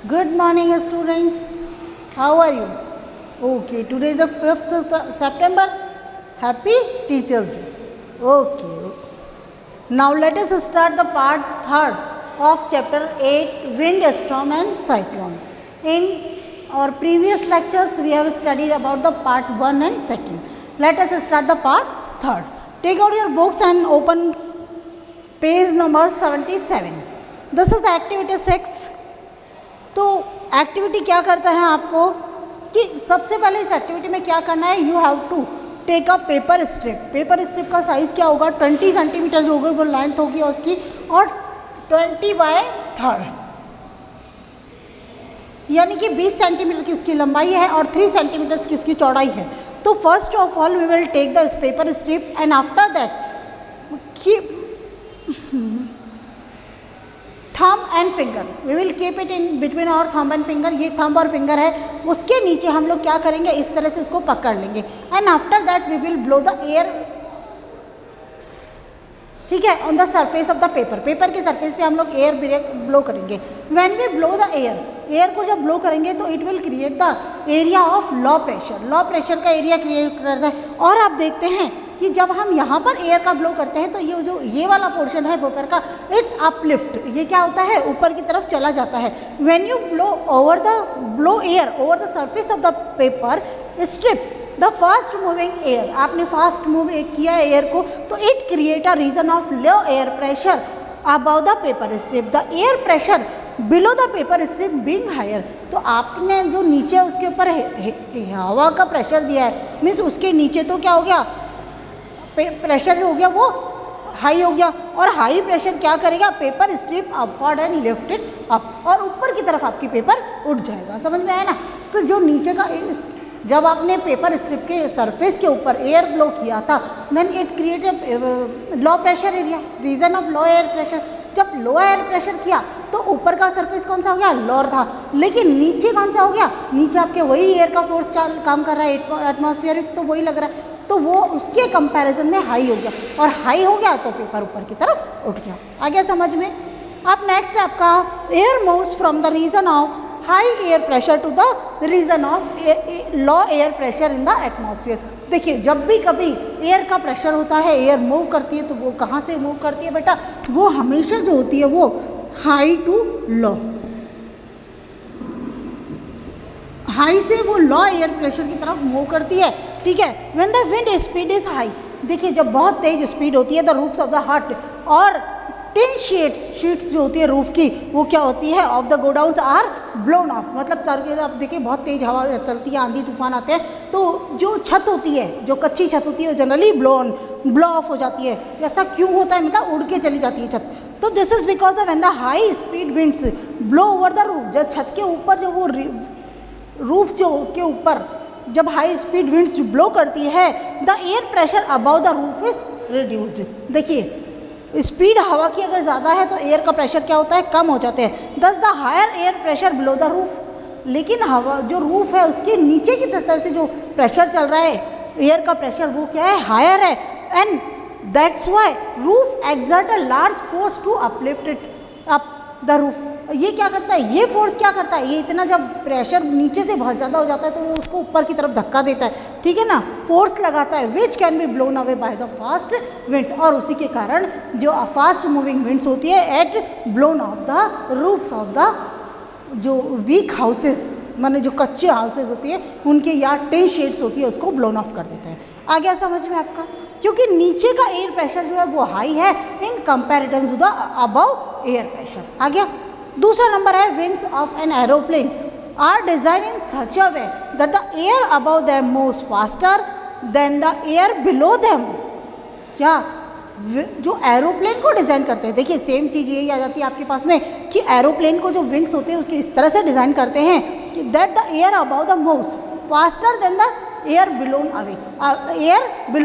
Good morning, students. How are you? Okay, today is the 5th September. Happy Teachers Day. Okay. Now let us start the part 3rd of chapter 8, Wind, Storm and Cyclone. In our previous lectures, we have studied about the part 1 and 2nd. Let us start the part 3rd. Take out your books and open page number 77. This is the activity 6. तो activity क्या करता है आपको कि सबसे पहले इस activity में क्या करना है, you have to take a paper strip. Paper strip का साइज़ क्या होगा, 20 सेंटीमीटर जो होगी वो लेंथ होगी उसकी, और 20/3 यानी कि 20 सेंटीमीटर की उसकी लंबाई है और 3 सेंटीमीटर की उसकी चौड़ाई है. तो first of all we will take the paper strip and after that thumb and finger, we will keep it in between और थंब एंड फिंगर. ये थंब और फिंगर है, उसके नीचे हम लोग क्या करेंगे, इस तरह से उसको पकड़ लेंगे and after that we will blow the air, ठीक है, on the surface of the paper. Paper के सरफेस पे हम लोग एयर ब्लो करेंगे. When we blow the air को जब ब्लो करेंगे तो it will create the area of low pressure. Low pressure का एरिया क्रिएट करता है. और आप देखते हैं कि जब हम यहाँ पर एयर का ब्लो करते हैं तो ये जो ये वाला पोर्शन है पेपर का, इट अपलिफ्ट, ये क्या होता है, ऊपर की तरफ चला जाता है. When you blow air over the surface of the paper strip the fast moving air, आपने फास्ट मूव किया एयर को, तो it create a region of low air pressure above the paper strip. The air pressure below the paper strip being higher. तो आपने जो नीचे उसके ऊपर हवा का प्रेशर दिया है, मीन्स उसके नीचे तो क्या हो गया, प्रेशर जो हो गया वो हाई हो गया. और हाई प्रेशर क्या करेगा, paper strip upward and lift it up, और ऊपर की तरफ आपकी पेपर उठ जाएगा. समझ में आया ना. तो जो नीचे का जब आपने पेपर स्ट्रिप के सरफेस के ऊपर एयर ब्लो किया था, then it created low pressure area, region of low air pressure. जब लो एयर प्रेशर किया तो ऊपर का सरफेस कौन सा हो गया, लोअर था, लेकिन नीचे कौन सा हो गया, नीचे आपके वही एयर का फोर्स काम कर रहा है, एटमॉस्फेयर तो वही लग रहा है, तो वो उसके कंपैरिजन में हाई हो गया. और हाई हो गया तो पेपर ऊपर की तरफ उठ गया. आ गया समझ में. अब नेक्स्ट आपका air moves from the region of high air pressure to the region of low air pressure in the atmosphere. देखिए जब भी कभी एयर का प्रेशर होता है, एयर मूव करती है, तो वो कहाँ से मूव करती है बेटा, वो हमेशा जो होती है वो हाई टू लो, हाई से वो लो एयर प्रेशर की तरफ मूव करती है. ठीक है. When the wind speed is high, देखिए जब बहुत तेज स्पीड होती है, द रूफ्स ऑफ द हट और टिन शीट्स जो होती है रूफ की, वो क्या होती है, off the godowns are blown off. मतलब आप देखिए बहुत तेज हवा चलती है, आंधी तूफान आते हैं, तो जो छत होती है, जो कच्ची छत होती है, वो जनरली ब्लो ऑफ हो जाती है. ऐसा क्यों होता है, मतलब उड़ के चली जाती है छत. तो this is because when the high speed winds blow over the roof, जब छत के ऊपर जो वो रूफ जो के ऊपर जब हाई स्पीड विंड्स ब्लो करती है, the air pressure above the roof is reduced. देखिए स्पीड हवा की अगर ज़्यादा है तो एयर का प्रेशर क्या होता है, कम हो जाते हैं. Thus the higher air pressure below the roof, लेकिन हवा जो रूफ है उसके नीचे की तरफ से जो प्रेशर चल रहा है, एयर का प्रेशर, वो क्या है, हायर है. And that's why roof exert a large force to uplift it up the roof. ये क्या करता है, ये फोर्स क्या करता है, ये इतना जब प्रेशर नीचे से बहुत ज़्यादा हो जाता है तो वो उसको ऊपर की तरफ धक्का देता है, ठीक है ना, फोर्स लगाता है, which can be blown away by the fast winds. और उसी के कारण जो फास्ट मूविंग विंड्स होती है at blown off the roofs of the जो वीक हाउसेस, माने जो कच्चे हाउसेज होती है उनके या टिन शीट्स होती है, उसको ब्लोन ऑफ कर देते हैं. आ गया समझ में आपका. क्योंकि नीचे का एयर प्रेशर जो है वो हाई है in comparison to the above air pressure. आ गया. दूसरा नंबर है wings of an aeroplane are designed in such a way that the air above them moves faster than the air below them. क्या जो aeroplane को design करते हैं, देखिए सेम चीज़ यही आ जाती है आपके पास में कि एरोप्लेन को जो विंग्स होते हैं उसके इस तरह से डिज़ाइन करते हैं that the air above the moves faster than the air below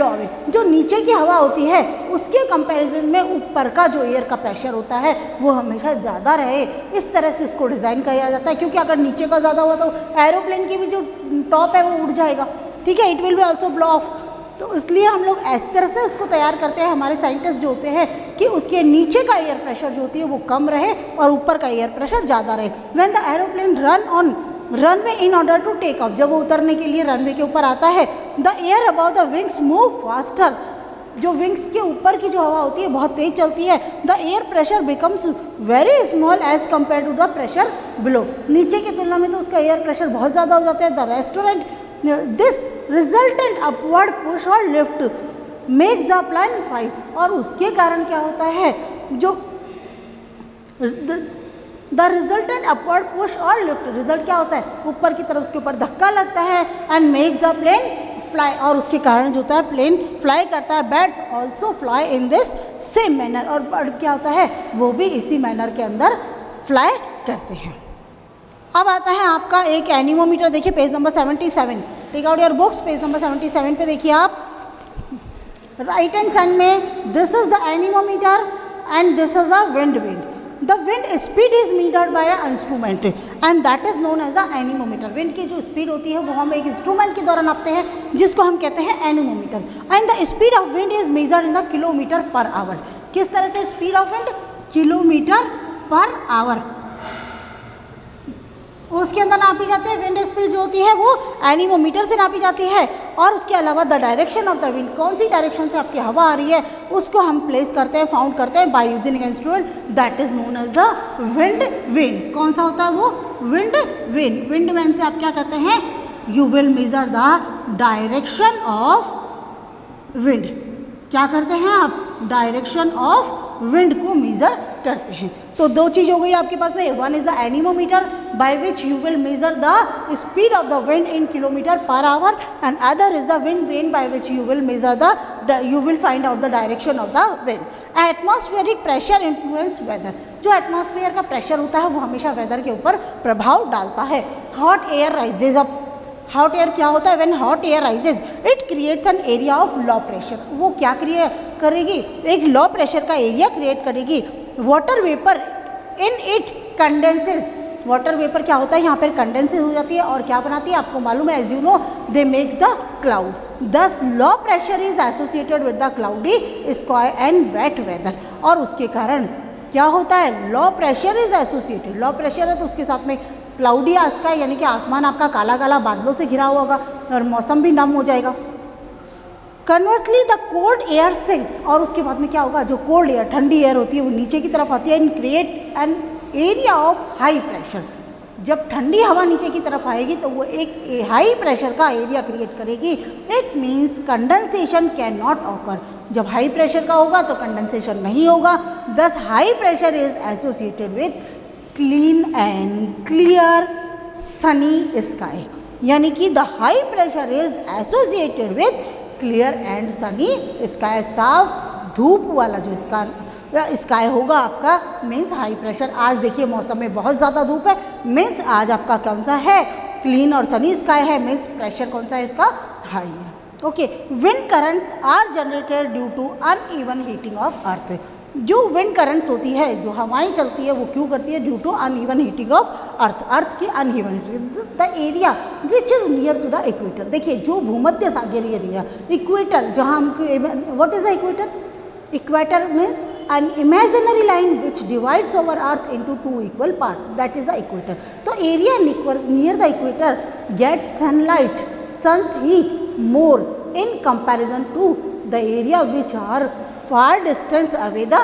away. जो नीचे की हवा होती है उसके कंपैरिजन में ऊपर का जो एयर का प्रेशर होता है वो हमेशा ज़्यादा रहे, इस तरह से उसको डिज़ाइन किया जाता है. क्योंकि अगर नीचे का ज़्यादा हुआ तो एरोप्लेन की भी जो टॉप है वो उड़ जाएगा. ठीक है. It will be also blow of. तो इसलिए हम लोग इस तरह से उसको तैयार करते हैं, हमारे साइंटिस्ट जो होते हैं, कि उसके नीचे का एयर प्रेशर जो होती है वो कम रहे और ऊपर का एयर प्रेशर ज़्यादा रहे। When the aeroplane run on runway in order to take off, जब वो उतरने के लिए रनवे के ऊपर आता है, the air about the wings move faster, जो विंग्स के ऊपर की जो हवा होती है बहुत तेज चलती है। The air pressure becomes very small as compared to the pressure below, नीचे की तुलना में तो उसका एयर प्रेशर बहुत ज़्यादा हो जाता है। The resultant this resultant upward push और lift makes the plane fly, और उसके कारण क्या होता है, जो द रिजल्टेंट अपवर्ड पुश और लिफ्ट, रिजल्ट क्या होता है, ऊपर की तरफ उसके ऊपर धक्का लगता है, and makes the plane fly, और उसके कारण जो होता है प्लेन फ्लाई करता है। Birds also fly in this same manner, और बर्ड क्या होता है वो भी इसी मैनर के अंदर फ्लाई करते हैं। अब आता है आपका एक एनीमोमीटर, देखिए page number 77, take out your books, page number 77 पे देखिए आप, राइट हैंड साइड में this is the anemometer and this is a wind vane. The wind speed is metered by a instrument and that is known as the anemometer. Wind की जो speed होती है वो हम एक इंस्ट्रूमेंट के द्वारा नापते हैं जिसको हम कहते हैं anemometer. And the speed of wind is measured in the kilometre per our. किस तरह से speed of wind, kilometre per our, उसके अंदर नापी जाती है। विंड स्पीड जो होती है वो एनीमोमीटर से नापी जाती है, और उसके अलावा the direction of the wind, कौन सी डायरेक्शन से आपकी हवा आ रही है उसको हम प्लेस करते हैं, फाउंड करते हैं by using instrument that is known as the wind vane. कौन सा होता है वो, विंड वेन। विंड वेन से आप क्या करते हैं, you will measure the direction of wind. क्या करते हैं आप, डायरेक्शन ऑफ विंड को मेजर करते हैं। तो दो चीज हो गई आपके पास में, one is the anemometer by which you will measure the speed of the wind in kilometre per hour, and other is the wind vane by which you will measure the you will find out the direction of the wind. Atmospheric pressure influence weather, जो atmosphere का pressure होता है वो हमेशा weather के ऊपर प्रभाव डालता है। Hot air rises up, hot air क्या होता है, when hot air rises it creates an area of low pressure. वो क्या क्रिएट करेगी, एक लो प्रेशर का एरिया क्रिएट करेगी। Water vapour in it condenses, water vapour क्या होता है यहाँ पर कंडेंसेस हो जाती है और क्या बनाती है आपको मालूम है, as you know they makes the cloud. This low pressure is associated with the cloudy sky and wet weather, और उसके कारण क्या होता है, low pressure is associated, low pressure है तो उसके साथ में क्लाउडी स्काई, यानी कि आसमान आपका काला काला बादलों से घिरा हुआ होगा और मौसम भी नम हो जाएगा। Conversely the cold air sinks, और उसके बाद में क्या होगा, जो कोल्ड एयर ठंडी एयर होती है वो नीचे की तरफ आती है, and create an area of high pressure. जब ठंडी हवा नीचे की तरफ आएगी तो वो एक हाई प्रेशर का एरिया क्रिएट करेगी। It means condensation can not occur, जब हाई प्रेशर का होगा तो कंडेंसेशन नहीं होगा। दस high pressure is associated with clean and clear Sunny sky, यानी कि the high pressure is associated with clear and Sunny sky, साफ धूप वाला जो स्काई होगा आपका, मीन्स हाई प्रेशर। आज देखिए मौसम में बहुत ज़्यादा धूप है, मीन्स आज आपका कौन सा है, क्लीन और सनी स्काई है, मीन्स प्रेशर कौन सा है इसका, हाई है। Okay, wind currents are generated due to uneven heating of earth. जो विंड करंट्स होती है, जो हवाएं चलती है वो क्यों करती है, due to uneven heating of earth, earth की uneven the area which is near to the equator. देखिए जो भूमध्य सागरीय एरिया, इक्वेटर जहाँ हमको, what is the equator, equator means an imaginary line which divides our earth into two equal parts, that is the equator. तो area near the equator gets sun's heat more in comparison to the area which are far distance away the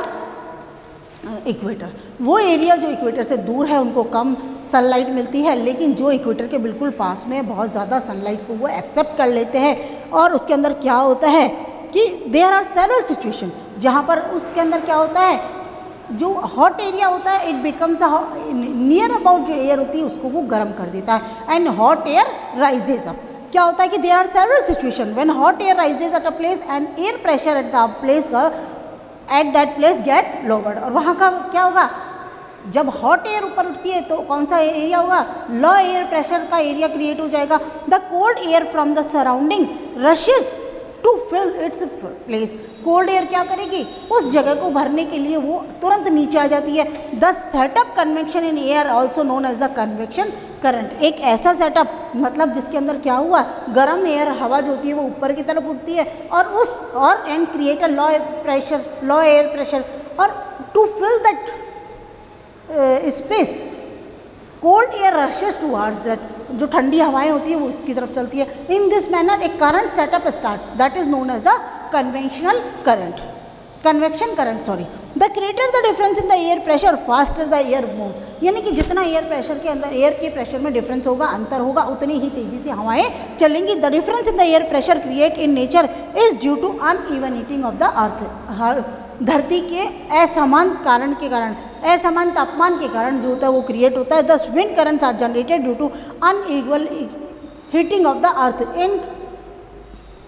equator. वो area जो equator से दूर है उनको कम sunlight मिलती है, लेकिन जो इक्वेटर के बिल्कुल पास में बहुत ज़्यादा सनलाइट को वो एक्सेप्ट कर लेते हैं। और उसके अंदर क्या होता है कि देयर आर सेवरल सिचुएशन, जहाँ पर उसके अंदर क्या होता है, जो हॉट एरिया होता है it becomes the near about जो एयर होती है उसको वो गर्म कर देता है, and hot air rises up. क्या होता है कि there are several situation when hot air rises at a place and air pressure at the place at that place get lowered. और वहाँ का क्या होगा, जब हॉट एयर ऊपर उठती है तो कौन सा एरिया होगा, लो एयर प्रेशर का एरिया क्रिएट हो जाएगा। The cold air from the surrounding rushes to fill its place, cold air क्या करेगी, उस जगह को भरने के लिए वो तुरंत नीचे आ जाती है। The setup convection in air also known as the convection current. एक ऐसा सेटअप मतलब जिसके अंदर क्या हुआ, गर्म एयर हवा जो होती है वो ऊपर की तरफ उठती है और and create a low air pressure और to fill that space cold air rushes towards that, जो ठंडी हवाएं होती है वो उसकी तरफ चलती है। In this manner a current setup starts that is known as the conventional current, convection current sorry. The greater the difference in the air pressure faster the air move, यानी कि जितना एयर प्रेशर के अंदर air के pressure में difference होगा, अंतर होगा, उतनी ही तेजी से हवाएं चलेंगी। The difference in the air pressure create in nature is due to uneven heating of the earth. धरती के असमान कारण के कारण, असमान तापमान के कारण जो होता है वो क्रिएट होता है। These wind currents are generated due to unequal heating of the earth in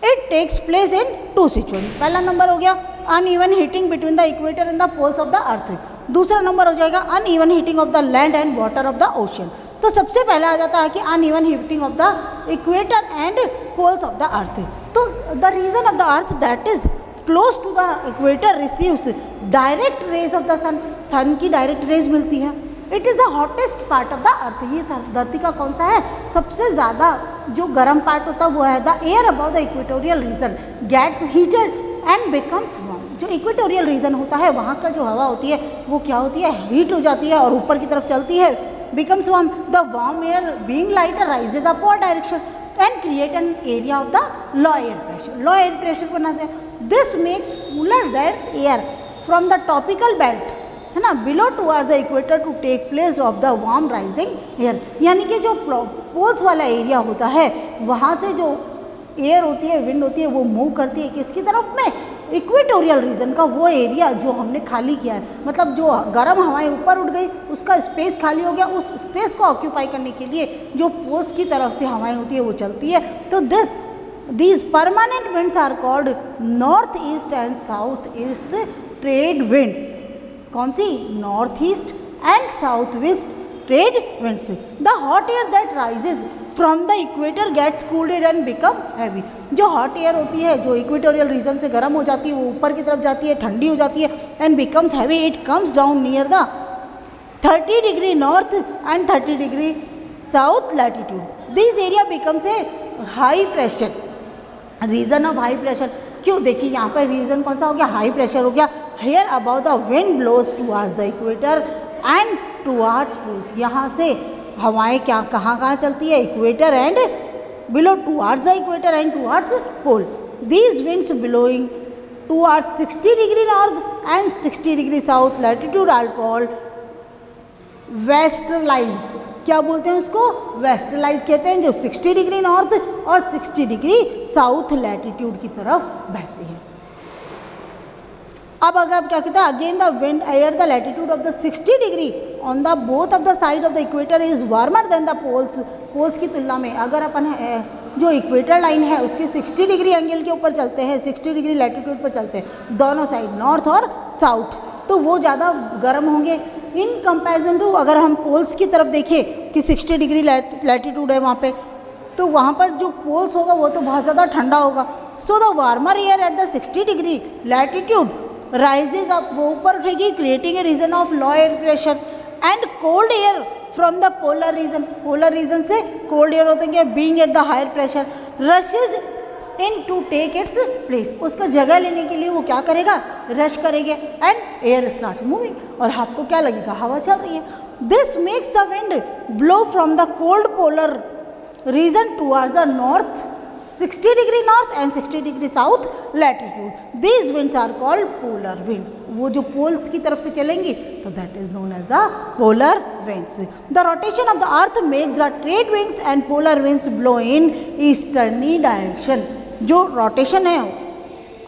it takes place in two situation. पहला नंबर हो गया uneven heating between the equator and the poles of the earth. दूसरा number हो जाएगा uneven heating of the land and water of the ocean. तो सबसे पहले आ जाता है कि uneven heating of the equator and poles of the earth. तो the region of the earth that is close to the equator receives direct rays of the sun, sun की direct rays मिलती है। It is the hottest part of the earth. ये धरती का कौन सा है, सबसे ज़्यादा जो गर्म पार्ट होता है वो है the air above the equatorial region gets heated and becomes warm. जो इक्वेटोरियल रीजन होता है वहाँ का जो हवा होती है वो क्या होती है, हीट हो जाती है और ऊपर की तरफ चलती है, becomes warm. The warm air being lighter rises upward direction and create an area of the low air pressure. Low air pressure बनाते हैं। This makes cooler dense air from the tropical belt, है ना, below towards the equator to take place of the warm rising air. यानी कि जो poles वाला area होता है वहाँ से जो एयर होती है, विंड होती है, वो मूव करती है किसकी तरफ में, इक्वेटोरियल रीजन का वो एरिया जो हमने खाली किया है, मतलब जो गर्म हवाएं ऊपर उठ गई उसका स्पेस खाली हो गया, उस स्पेस को ऑक्यूपाई करने के लिए जो पोल्स की तरफ से हवाएं होती है वो चलती है। तो these permanent winds are called north east and south east trade winds। कौन सी, north east and south west trade winds. The hot air that rises from the equator gets cooled and become heavy. जो hot air होती है जो equatorial reason से गर्म हो जाती है वो ऊपर की तरफ जाती है, ठंडी हो जाती है, and becomes heavy. It comes down near the 30 degree north and 30 degree south latitude. This area becomes a high pressure, region of high pressure. क्यों, देखिए यहाँ पर रीजन कौन सा हो गया, हाई प्रेशर हो गया। Here about the wind blows towards the equator and towards poles. यहाँ से हवाएं क्या कहाँ चलती है, equator and below towards the equator and towards pole. These winds blowing towards 60 degree north and 60 degree south latitude are called westerlies. क्या बोलते हैं उसको, वेस्टर्लाइज कहते हैं, जो 60 डिग्री नॉर्थ और 60 डिग्री साउथ लैटिट्यूड की तरफ बहती है। अब अगर क्या कहता है, again the wind air the latitude of the 60 degree on the both of the side of the equator is warmer than the poles. Poles की तुलना में अगर अपन जो इक्वेटर लाइन है उसके 60 डिग्री एंगल के ऊपर चलते हैं, 60 डिग्री लैटिट्यूड पर चलते हैं दोनों साइड, नॉर्थ और साउथ, तो वो ज़्यादा गर्म होंगे इन कंपैरिजन टू अगर हम पोल्स की तरफ देखें कि 60 डिग्री लैटिट्यूड है वहाँ पे, तो वहाँ पर जो पोल्स होगा वो तो बहुत ज़्यादा ठंडा होगा। So the warmer air at the 60 degree latitude rises up, वो ऊपर उठेगी, creating a region of low air pressure and cold air from the polar region. Polar region से कोल्ड एयर होते हैं being at the higher pressure rushes in to take its place. उसका जगह लेने के लिए वो क्या करेगा, रश करेगा एंड एयर स्टार्ट मूविंग। और आपको क्या लगेगा, हवा चल रही है। This makes the wind blow from the cold polar region towards the north 60 degree north and 60 degree south latitude. These winds are called polar winds. वो जो पोल्स की तरफ से चलेंगी तो that is known as the polar winds. The rotation of the earth makes the trade winds and polar winds blow in easterly direction. जो rotation है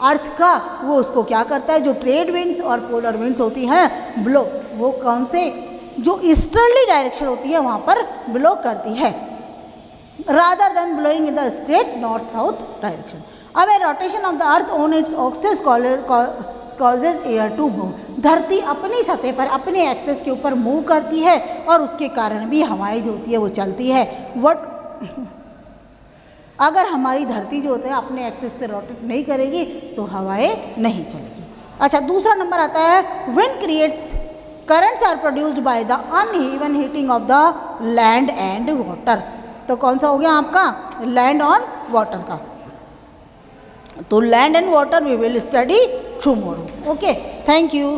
earth का वो उसको क्या करता है, जो ट्रेड विंड्स और पोलर विंड्स होती हैं ब्लो, वो कौन से, जो ईस्टर्ली डायरेक्शन होती है वहाँ पर ब्लो करती है, rather than blowing in the straight north south direction. अब a rotation of the earth on its axis causes air to move. धरती अपनी सतह पर अपने एक्सेस के ऊपर मूव करती है और उसके कारण भी हवाएं जो होती है वो चलती है। अगर हमारी धरती जो होता है अपने एक्सिस पे रोटेट नहीं करेगी तो हवाएं नहीं चलेगी। अच्छा, दूसरा नंबर आता है wind creates currents are produced by the uneven heating of the land and water. तो कौन सा हो गया आपका? लैंड और वाटर का। तो land and water we will study tomorrow. Okay, thank you.